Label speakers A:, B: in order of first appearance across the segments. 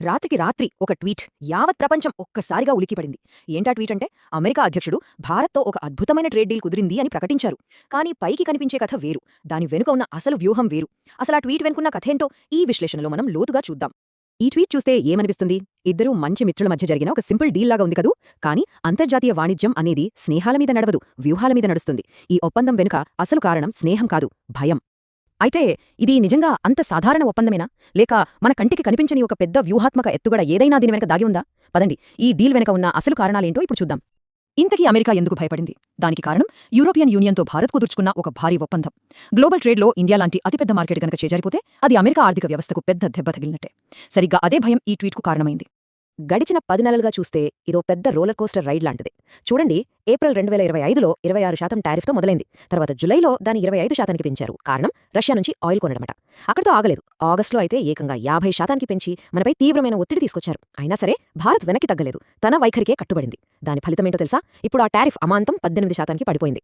A: రాత్రికి రాత్రి ఒక ట్వీట్ యావత్ ప్రపంచం ఒక్కసారిగా ఉలికిపడింది. ఏంటా ట్వీట్ అంటే, అమెరికా అధ్యక్షుడు భారత్తో ఒక అద్భుతమైన ట్రేడ్ డీల్ కుదిరింది అని ప్రకటించారు. కానీ పైకి కనిపించే కథ వేరు, దాని వెనుక ఉన్న అసలు వ్యూహం వేరు. అసలా ట్వీట్ వెనుకున్న కథేంటో ఈ విశ్లేషణలో మనం లోతుగా చూద్దాం. ఈ ట్వీట్ చూస్తే ఏమనిపిస్తుంది? ఇద్దరూ మంచి మిత్రుల మధ్య జరిగిన ఒక సింపుల్ డీల్ లాగా ఉంది కదూ. కానీ అంతర్జాతీయ వాణిజ్యం అనేది స్నేహాల మీద నడవదు, వ్యూహాల మీద నడుస్తుంది. ఈ ఒప్పందం వెనుక అసలు కారణం స్నేహం కాదు, భయం. అయితే ఇది నిజంగా అంత సాధారణ ఒప్పందమేనా, లేక మన కంటికి కనిపించని ఒక పెద్ద వ్యూహాత్మక ఎత్తుగడ ఏదైనా దీని వెనక దాగి ఉందా? పదండి, ఈ డీల్ వెనక ఉన్న అసలు కారణాలేంటో ఇప్పుడు చూద్దాం. ఇంతకీ అమెరికా ఎందుకు భయపడింది? దానికి కారణం యూరోపియన్ యూనియన్తో భారత్ కుదుర్చుకున్న ఒక భారీ ఒప్పందం. గ్లోబల్ ట్రేడ్లో ఇండియా లాంటి అతిపెద్ద మార్కెట్ గనక చేజారిపోతే అది అమెరికా ఆర్థిక వ్యవస్థకు పెద్ద దెబ్బ తగిలినట్టే. సరిగ్గా అదే భయం ఈ ట్వీట్కు కారణమైంది. గడిచిన 10 నెలలుగా చూస్తే ఇదో పెద్ద రోలర్ కోస్టర్ రైడ్ లాంటిది. చూడండి, ఏప్రిల్ 2025లో 26% టారిఫ్తో మొదలైంది. తర్వాత జులైలో దాని 25%కి పెంచారు. కారణం రష్యా నుంచి ఆయిల్ కొనడమట. అక్కడితో ఆగలేదు. ఆగస్టులో అయితే ఏకంగా 50%కి పెంచి మనపై తీవ్రమైన ఒత్తిడి తీసుకొచ్చారు. అయినా సరే భారత్ వెనక్కి తగ్గలేదు, తన వైఖరికే కట్టుబడింది. దాని ఫలితమేంటో తెలుసా? ఇప్పుడు ఆ టారిఫ్ అమాంతం 18%కి పడిపోయింది.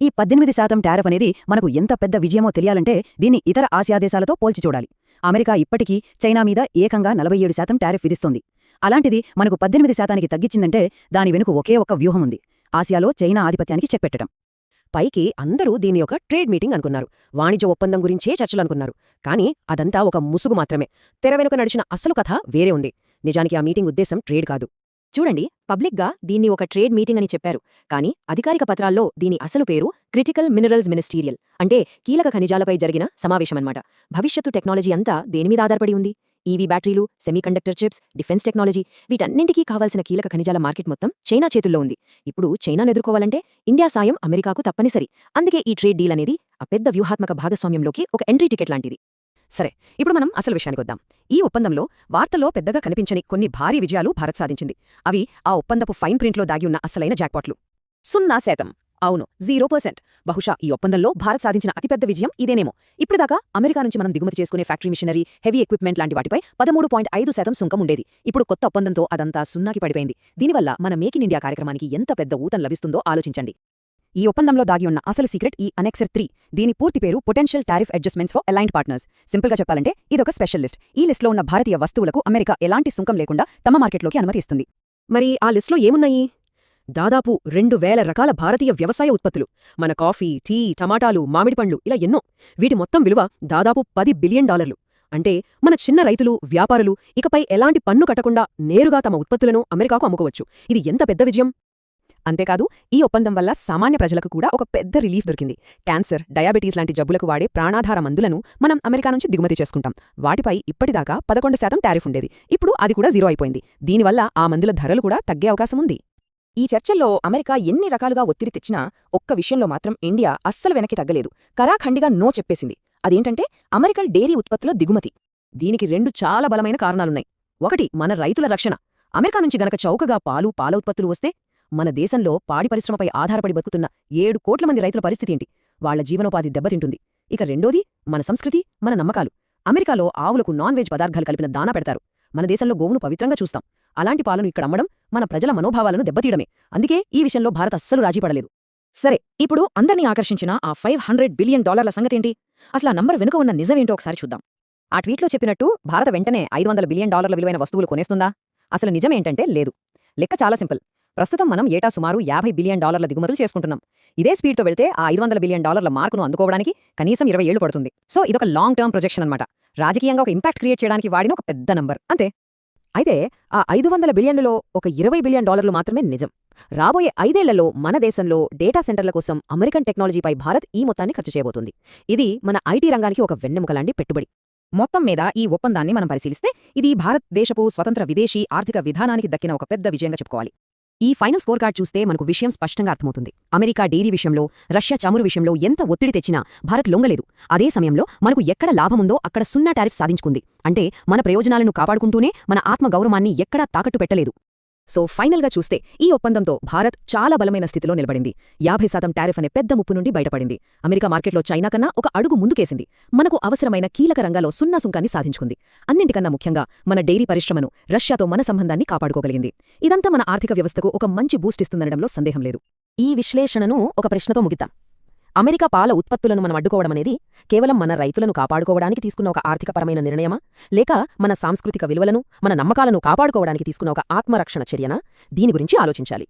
A: ఈ 18% టారిఫ్ అనేది మనకు ఎంత పెద్ద విజయమో తెలియాలంటే దీన్ని ఇతర ఆసియా దేశాలతో పోల్చి చూడాలి. అమెరికా ఇప్పటికీ చైనా మీద ఏకంగా 47% టారిఫ్ విధిస్తోంది. అలాంటిది మనకు 18%కి తగ్గించిందంటే దాని వెనుక ఒకే ఒక వ్యూహం ఉంది: ఆసియాలో చైనా ఆధిపత్యానికి చెక్ పెట్టడం. పైకి అందరూ దీన్ని ఒక ట్రేడ్ మీటింగ్ అనుకున్నారు, వాణిజ్య ఒప్పందం గురించే చర్చలు అనుకున్నారు. కానీ అదంతా ఒక ముసుగు మాత్రమే. తెర వెనుక నడిచిన అసలు కథ వేరే ఉంది. నిజానికి ఆ మీటింగ్ ఉద్దేశం ట్రేడ్ కాదు. చూడండి, పబ్లిక్గా దీన్ని ఒక ట్రేడ్ మీటింగ్ అని చెప్పారు. కానీ అధికారిక పత్రాల్లో దీని అసలు పేరు క్రిటికల్ మినరల్స్ మినిస్టీరియల్, అంటే కీలక ఖనిజాలపై జరిగిన సమావేశమన్నమాట. భవిష్యత్తు టెక్నాలజీ అంతా దేనిమీద ఆధారపడి ఉంది? ఈవీ బ్యాటరీలు, సెమీకండక్టర్ చిప్స్, డిఫెన్స్ టెక్నాలజీ, వీటన్నింటికీ కావాల్సిన కీలక ఖనిజాల మార్కెట్ మొత్తం చైనా చేతుల్లో ఉంది. ఇప్పుడు చైనాను ఎదుర్కోవాలంటే ఇండియా సాయం అమెరికాకు తప్పనిసరి. అందుకే ఈ ట్రేడ్ డీల్ అనేది ఆ పెద్ద వ్యూహాత్మక భాగస్వామ్యంలోకి ఒక ఎంట్రీ టికెట్ లాంటిది. సరే, ఇప్పుడు మనం అసలు విషయానికొద్దాం. ఈ ఒప్పందంలో వార్తల్లో పెద్దగా కనిపించని కొన్ని భారీ విజయాలు భారత్ సాధించింది. అవి ఆ ఒప్పందపు ఫైన్ ప్రింట్లో దాగి ఉన్న అసలైన జాక్పాట్లు. 0%. అవును, 0%. బహుశా ఈ ఒప్పందంలో భారత్ సాధించిన అతిపెద్ద విజయం ఇదేనేమో. ఇప్పటిదాకా అమెరికా నుంచి మనం దిగుమతి చేసుకునే ఫ్యాక్టరీ మిషనరీ, హెవీ ఎక్విప్మెంట్ లాంటి వాటిపై 13.5% సుంకం ఉండేది. ఇప్పుడు కొత్త ఒప్పందంతో అదంతా సున్నాకి పడిపోయింది. దీనివల్ల మన మేక్ ఇన్ ఇండియా కార్యక్రమానికి ఎంత పెద్ద ఊతం లభిస్తుందో ఆలోచించండి. ఈ ఒప్పందంలో దాగి ఉన్న అసలు సీక్రెట్ ఈ అనెక్సర్ 3. దీని పూర్తి పేరు potential tariff adjustments for aligned partners. సింపుల్గా చెప్పాలంటే ఇదొక స్పెషల్ లిస్ట్. ఈ లిస్ట్లో ఉన్న భారతీయ వస్తువులకు అమెరికా ఎలాంటి సుంకం లేకుండా తమ మార్కెట్లోకి అనుమతి ఇస్తుంది. మరి ఆ లిస్ట్లో ఏమున్నాయి? దాదాపు 2000 రకాల భారతీయ వ్యవసాయ ఉత్పత్తులు. మన కాఫీ, టీ, టమాటాలు, మామిడిపండ్లు, ఇలా ఎన్నో. వీటి మొత్తం విలువ దాదాపు $10 బిలియన్. అంటే మన చిన్న రైతులు, వ్యాపారులు ఇకపై ఎలాంటి పన్ను కట్టకుండా నేరుగా తమ ఉత్పత్తులను అమెరికాకు అమ్ముకోవచ్చు. ఇది ఎంత పెద్ద విజయం! అంతేకాదు, ఈ ఒప్పందం వల్ల సామాన్య ప్రజలకు కూడా ఒక పెద్ద రిలీఫ్ దొరికింది. క్యాన్సర్, డయాబెటీస్ లాంటి జబ్బులకు వాడే ప్రాణాధార మందులను మనం అమెరికా నుంచి దిగుమతి చేసుకుంటాం. వాటిపై ఇప్పటిదాకా 11% టారిఫ్ ఉండేది. ఇప్పుడు అది కూడా 0 అయిపోయింది. దీనివల్ల ఆ మందుల ధరలు కూడా తగ్గే అవకాశముంది. ఈ చర్చల్లో అమెరికా ఎన్ని రకాలుగా ఒత్తిడి తెచ్చినా ఒక్క విషయంలో మాత్రం ఇండియా అస్సలు వెనక్కి తగ్గలేదు. కరాఖండిగా నో చెప్పేసింది. అదేంటంటే అమెరికన్ డైరీ ఉత్పత్తుల దిగుమతి. దీనికి 2 చాలా బలమైన కారణాలున్నాయి. ఒకటి, మన రైతుల రక్షణ. అమెరికా నుంచి గనక చౌకగా పాలు, పాల ఉత్పత్తులు వస్తే మన దేశంలో పాడి పరిశ్రమపై ఆధారపడి బతుకుతున్న 7 కోట్ల మంది రైతుల పరిస్థితేంటి? వాళ్ల జీవనోపాధి దెబ్బతింటుంది. ఇక రెండోది, మన సంస్కృతి, మన నమ్మకాలు. అమెరికాలో ఆవులకు నాన్ వెజ్ పదార్థాలు కలిపిన దానా పెడతారు. మన దేశంలో గోవును పవిత్రంగా చూస్తాం. అలాంటి పాలను ఇక్కడ అమ్మడం మన ప్రజల మనోభావాలను దెబ్బతీయడమే. అందుకే ఈ విషయంలో భారత్ అస్సలు రాజీపడలేదు. సరే, ఇప్పుడు అందర్నీ ఆకర్షించిన ఆ $500 బిలియన్ సంగతేంటి? అసలు ఆ నంబర్ వెనుక ఉన్న నిజమేంటో ఒకసారి చూద్దాం. ఆ ట్వీట్లో చెప్పినట్టు భారత వెంటనే $500 బిలియన్ విలువైన వస్తువులు కొనేస్తుందా? అసలు నిజమేంటంటే లేదు. లెక్క చాలా సింపుల్. ప్రస్తుతం మనం ఏటా సుమారు $50 బిలియన్ దిగుమతులు చేసుకుంటున్నాం. ఇదే స్పీడ్తో వెళ్తే ఆ $500 బిలియన్ మార్కును అందుకోవడానికి కనీసం 20 ఏళ్లు పడుతుంది. సో ఇదొక లాంగ్ టర్మ్ ప్రొజెక్షన్ అన్నమాట. రాజకీయంగా ఒక ఇంపాక్ట్ క్రియేట్ చేయడానికి వాడిన ఒక పెద్ద నంబర్ అంతే. అయితే ఆ $500 బిలియన్లలో ఒక $20 బిలియన్ మాత్రమే నిజం. రాబోయే 5 ఏళ్లలో మన దేశంలో డేటా సెంటర్ల కోసం అమెరికన్ టెక్నాలజీపై భారత్ ఈ మొత్తాన్ని ఖర్చు చేయబోతుంది. ఇది మన ఐటీ రంగానికి ఒక వెన్నెముకలాంటి పెట్టుబడి. మొత్తం మీద ఈ ఒప్పందాన్ని మనం పరిశీలిస్తే ఇది భారతదేశపు స్వతంత్ర విదేశీ ఆర్థిక విధానానికి దక్కిన ఒక పెద్ద విజయంగా చెప్పుకోవాలి. ఈ ఫైనల్ స్కోర్ కార్డ్ చూస్తే మనకు విషయం స్పష్టంగా అర్థమవుతుంది. అమెరికా డైరీ విషయంలో, రష్యా చమురు విషయంలో ఎంత ఒత్తిడి తెచ్చినా భారత్ లొంగలేదు. అదే సమయంలో మనకు ఎక్కడ లాభముందో అక్కడ 0 టారిఫ్ సాధించుకుంది. అంటే మన ప్రయోజనాలను కాపాడుకుంటూనే మన ఆత్మగౌరవాన్ని ఎక్కడా తాకట్టు పెట్టలేదు. సో ఫైనల్గా చూస్తే ఈ ఒప్పందంతో భారత్ చాలా బలమైన స్థితిలో నిలబడింది. 50% టారిఫ్ అనే పెద్ద ముప్పు నుండి బయటపడింది. అమెరికా మార్కెట్లో చైనా కన్నా ఒక అడుగు ముందుకేసింది. మనకు అవసరమైన కీలక రంగాల్లో 0 సుంకాన్ని సాధించుకుంది. అన్నింటికన్నా ముఖ్యంగా మన డైరీ పరిశ్రమను, రష్యాతో మన సంబంధాన్ని కాపాడుకోగలిగింది. ఇదంతా మన ఆర్థిక వ్యవస్థకు ఒక మంచి బూస్ట్ ఇస్తుందనడంలో సందేహం లేదు. ఈ విశ్లేషణను ఒక ప్రశ్నతో ముగిద్దాం.
B: అమెరికా పాల ఉత్పత్తులను మనం అడ్డుకోవడమనేది కేవలం మన రైతులను కాపాడుకోవడానికి తీసుకున్న ఒక ఆర్థికపరమైన నిర్ణయమా, లేక మన సాంస్కృతిక విలువలను, మన నమ్మకాలను కాపాడుకోవడానికి తీసుకున్న ఒక ఆత్మరక్షణ చర్యనా? దీని గురించి ఆలోచించాలి.